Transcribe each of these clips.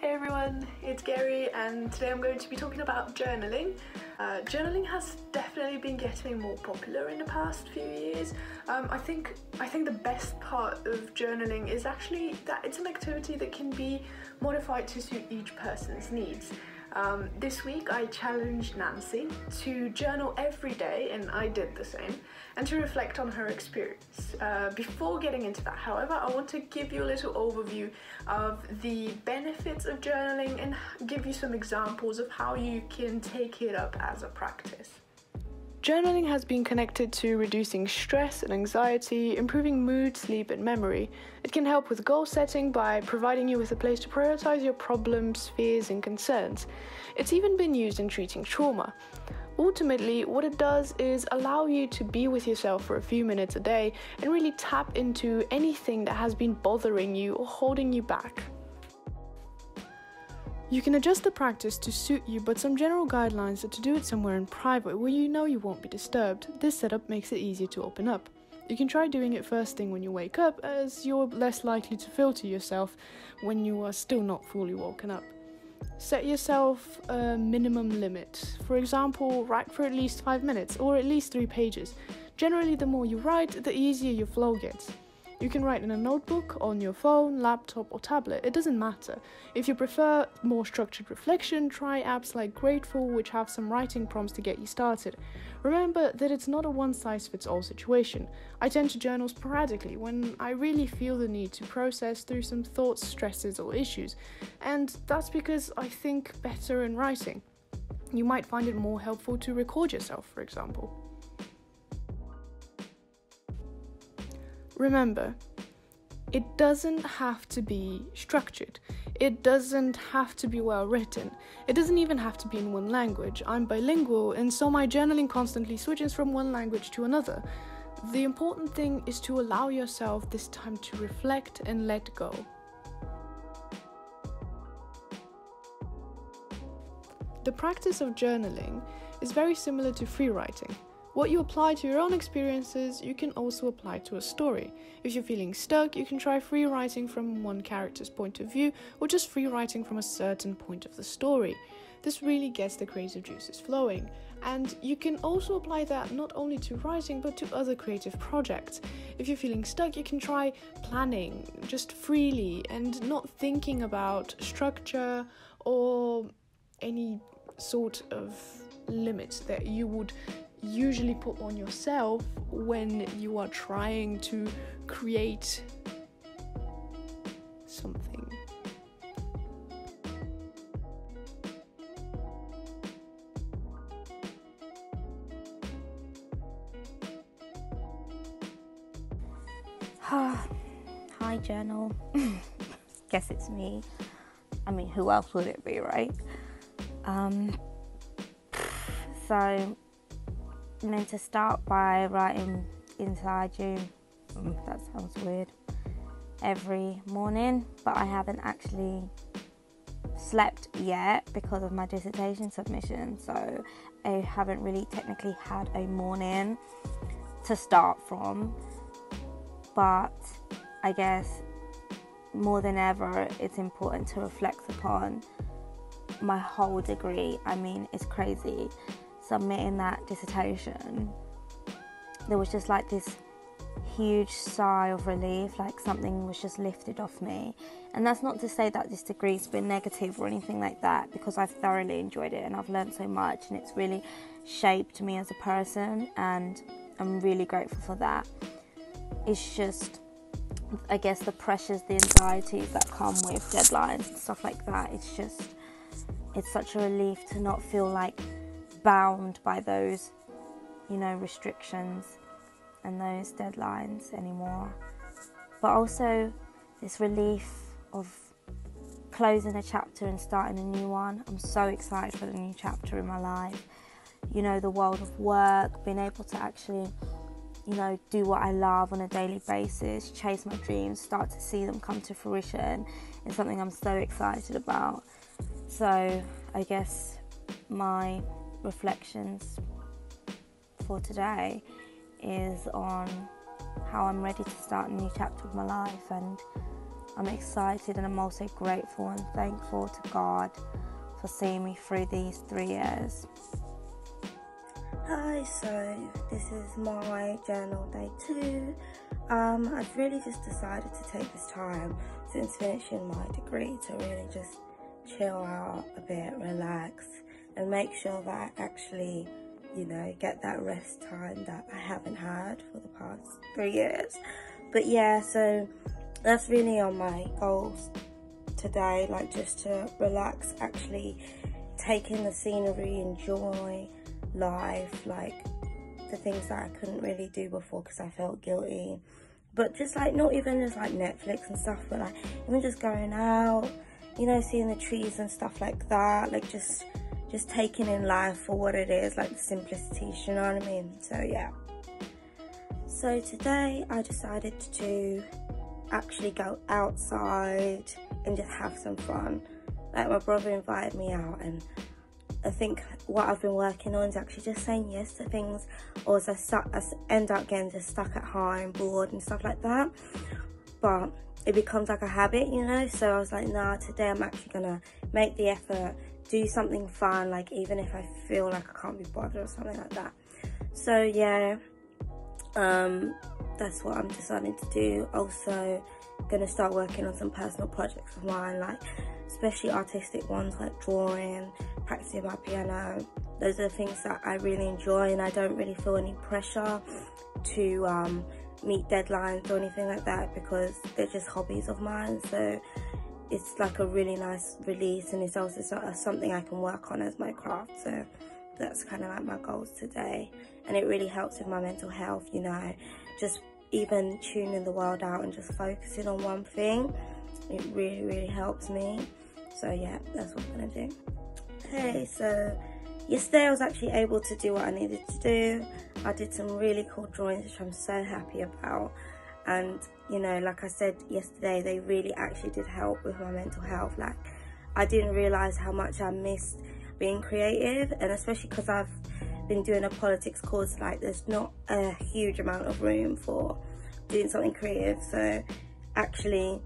Hey everyone, it's Gary and today I'm going to be talking about journaling. Journaling has definitely been getting more popular in the past few years. I think the best part of journaling is actually that it's an activity that can be modified to suit each person's needs. This week I challenged Nancy to journal every day, and I did the same, and to reflect on her experience. Before getting into that, however, I want to give you a little overview of the benefits of journaling and give you some examples of how you can take it up as a practice. Journaling has been connected to reducing stress and anxiety, improving mood, sleep, and memory. It can help with goal setting by providing you with a place to prioritize your problems, fears, and concerns. It's even been used in treating trauma. Ultimately, what it does is allow you to be with yourself for a few minutes a day and really tap into anything that has been bothering you or holding you back. You can adjust the practice to suit you, but some general guidelines are to do it somewhere in private where you know you won't be disturbed. This setup makes it easier to open up. You can try doing it first thing when you wake up, as you're less likely to filter yourself when you are still not fully woken up. Set yourself a minimum limit. For example, write for at least 5 minutes or at least 3 pages. Generally, the more you write, the easier your flow gets. You can write in a notebook, on your phone, laptop or tablet, it doesn't matter. If you prefer more structured reflection, try apps like Grateful, which have some writing prompts to get you started. Remember that it's not a one-size-fits-all situation. I tend to journal sporadically when I really feel the need to process through some thoughts, stresses or issues, and that's because I think better in writing. You might find it more helpful to record yourself, for example. Remember, it doesn't have to be structured. It doesn't have to be well written. It doesn't even have to be in one language. I'm bilingual, and so my journaling constantly switches from one language to another. The important thing is to allow yourself this time to reflect and let go. The practice of journaling is very similar to free writing. What you apply to your own experiences, you can also apply to a story. If you're feeling stuck, you can try free writing from one character's point of view, or just free writing from a certain point of the story. This really gets the creative juices flowing. And you can also apply that not only to writing, but to other creative projects. If you're feeling stuck, you can try planning just freely and not thinking about structure or any sort of limits that you would usually put on yourself when you are trying to create something. Hi journal. Guess it's me. I mean, who else would it be, right? So I'm meant to start by writing inside you. That sounds weird. Every morning, but I haven't actually slept yet because of my dissertation submission, so I haven't really technically had a morning to start from. But I guess more than ever, it's important to reflect upon my whole degree. I mean, it's crazy. Submitting that dissertation, there was just like this huge sigh of relief, like something was just lifted off me. And that's not to say that this degree's been negative or anything like that, because I've thoroughly enjoyed it and I've learned so much and it's really shaped me as a person, and I'm really grateful for that. It's just, I guess, the pressures, the anxieties that come with deadlines and stuff like that. It's such a relief to not feel like bound by those, restrictions and those deadlines anymore. But also this relief of closing a chapter and starting a new one. I'm so excited for the new chapter in my life. The world of work, being able to actually, do what I love on a daily basis, chase my dreams, start to see them come to fruition is something I'm so excited about. So I guess my reflections for today is on how I'm ready to start a new chapter of my life and I'm excited and I'm also grateful and thankful to God for seeing me through these 3 years. Hi, so this is my journal day 2. I've really just decided to take this time since finishing my degree to really just chill out a bit, relax, and make sure that I actually, you know, get that rest time that I haven't had for the past 3 years. But yeah, so that's really on my goals today, like just to relax, actually take in the scenery, enjoy life, like the things that I couldn't really do before because I felt guilty. But just like, not even just like Netflix and stuff, but like even just going out, you know, seeing the trees and stuff like that, like just taking in life for what it is, like the simplicity, you know what I mean? So yeah. So today I decided to actually go outside and just have some fun. Like my brother invited me out, and I think what I've been working on is actually just saying yes to things, or as I end up getting just stuck at home, bored and stuff like that. But it becomes like a habit, you know? So I was like, nah, today I'm actually gonna make the effort, do something fun, like even if I feel like I can't be bothered or something like that. So yeah, that's what I'm deciding to do. Also gonna start working on some personal projects of mine, like especially artistic ones like drawing, practicing my piano. Those are the things that I really enjoy, and I don't really feel any pressure to meet deadlines or anything like that, because they're just hobbies of mine. So it's like a really nice release, and it's also something I can work on as my craft. So that's kind of like my goals today, and it really helps with my mental health, you know, just even tuning the world out and just focusing on one thing. It really helps me. So yeah, that's what I'm gonna do. Hey, so yesterday I was actually able to do what I needed to do. I did some really cool drawings, which I'm so happy about. And you know, like I said yesterday, they really actually did help with my mental health. Like, I didn't realize how much I missed being creative, and especially because I've been doing a politics course, like there's not a huge amount of room for doing something creative. So actually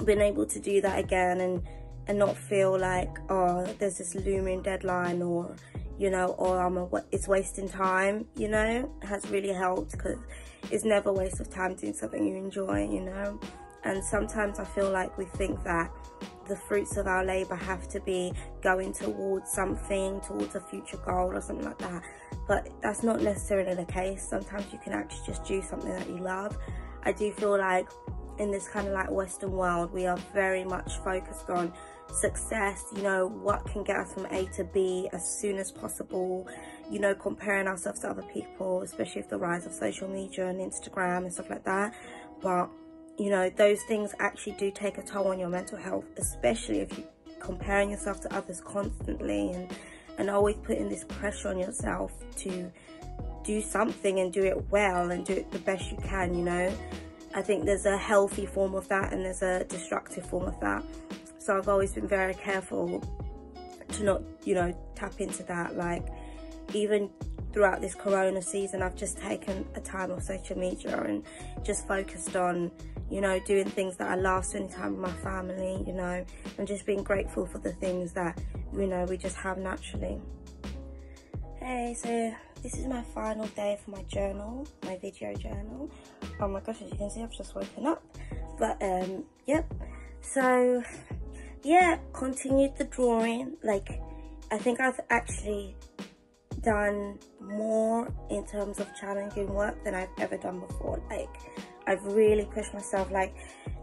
being able to do that again and not feel like, oh, there's this looming deadline, or you know, or it's wasting time, you know, has really helped, because it's never a waste of time doing something you enjoy, you know. And sometimes I feel like we think that the fruits of our labor have to be going towards something, towards a future goal or something like that, but that's not necessarily the case. Sometimes you can actually just do something that you love. I do feel like in this kind of like Western world, we are very much focused on success, you know, what can get us from A to B as soon as possible, you know, comparing ourselves to other people, especially with the rise of social media and Instagram and stuff like that. But you know, those things actually do take a toll on your mental health, especially if you're comparing yourself to others constantly and always putting this pressure on yourself to do something and do it well and do it the best you can, you know. I think there's a healthy form of that and there's a destructive form of that. So I've always been very careful to not, you know, tap into that. Like, even throughout this corona season, I've just taken a time off social media and just focused on, you know, doing things that I love, spending time with my family, you know, and just being grateful for the things that, you know, we just have naturally. Hey, so this is my final day for my journal, my video journal. Oh my gosh, as you can see, I've just woken up. But yep, so yeah, continued the drawing. Like, I think I've actually done more in terms of challenging work than I've ever done before. Like, I've really pushed myself, like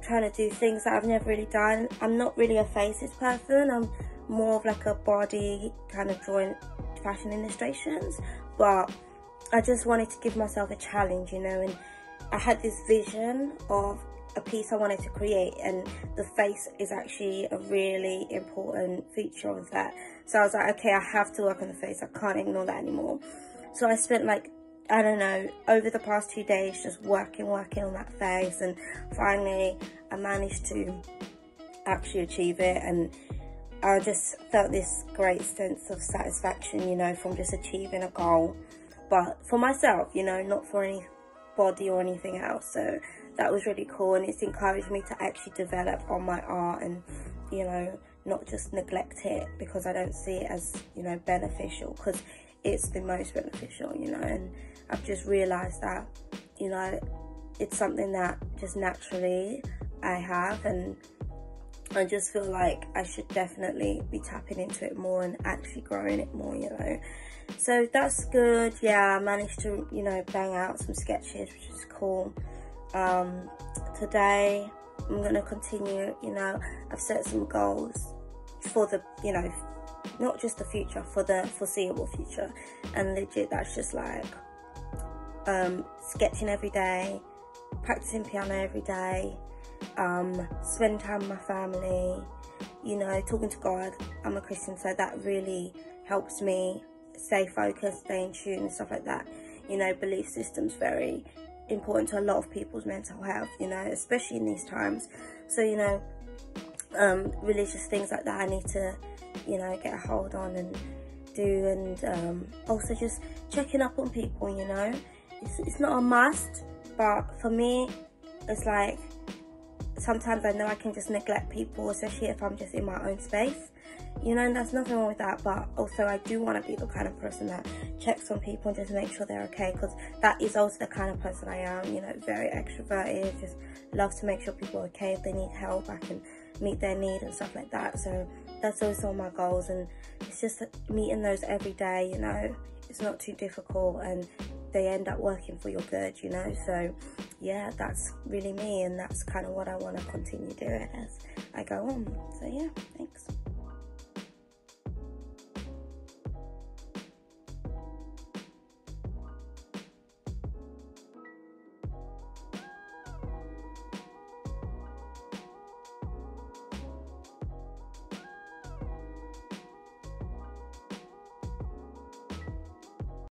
trying to do things that I've never really done. I'm not really a faces person, I'm more of like a body kind of drawing, fashion illustrations, but I just wanted to give myself a challenge, you know. And I had this vision of a piece I wanted to create, and the face is actually a really important feature of that. So I was like, okay, I have to work on the face, I can't ignore that anymore. So I spent, like, I don't know, over the past 2 days just working on that face, and finally I managed to actually achieve it, and I just felt this great sense of satisfaction, you know, from just achieving a goal, but for myself, you know, not for anybody or anything else. So that was really cool, and it's encouraged me to actually develop on my art and, you know, not just neglect it because I don't see it as, you know, beneficial, because it's the most beneficial, you know. And I've just realised that, you know, it's something that just naturally I have, and I just feel like I should definitely be tapping into it more and actually growing it more, you know. So that's good. Yeah, I managed to, you know, bang out some sketches, which is cool. Today I'm gonna continue, you know, I've set some goals for the, you know, not just the future, for the foreseeable future, and legit that's just like sketching every day, practicing piano every day, spending time with my family, you know, talking to God. I'm a Christian, so that really helps me stay focused, stay in tune and stuff like that. You know, belief system's very important to a lot of people's mental health, you know, especially in these times. So, you know, religious things like that I need to, you know, get a hold on and do. And also just checking up on people, you know. It's not a must, but for me, it's like sometimes I know I can just neglect people, especially if I'm just in my own space, you know, and there's nothing wrong with that. But also I do want to be the kind of person that checks on people and just make sure they're okay, because that is also the kind of person I am, you know, very extroverted, just love to make sure people are okay. If they need help, I can meet their need and stuff like that. So that's also my goals, and it's just meeting those every day, you know. It's not too difficult, and they end up working for your good, you know. So yeah, that's really me, and that's kind of what I want to continue doing as I go on. So yeah, thanks.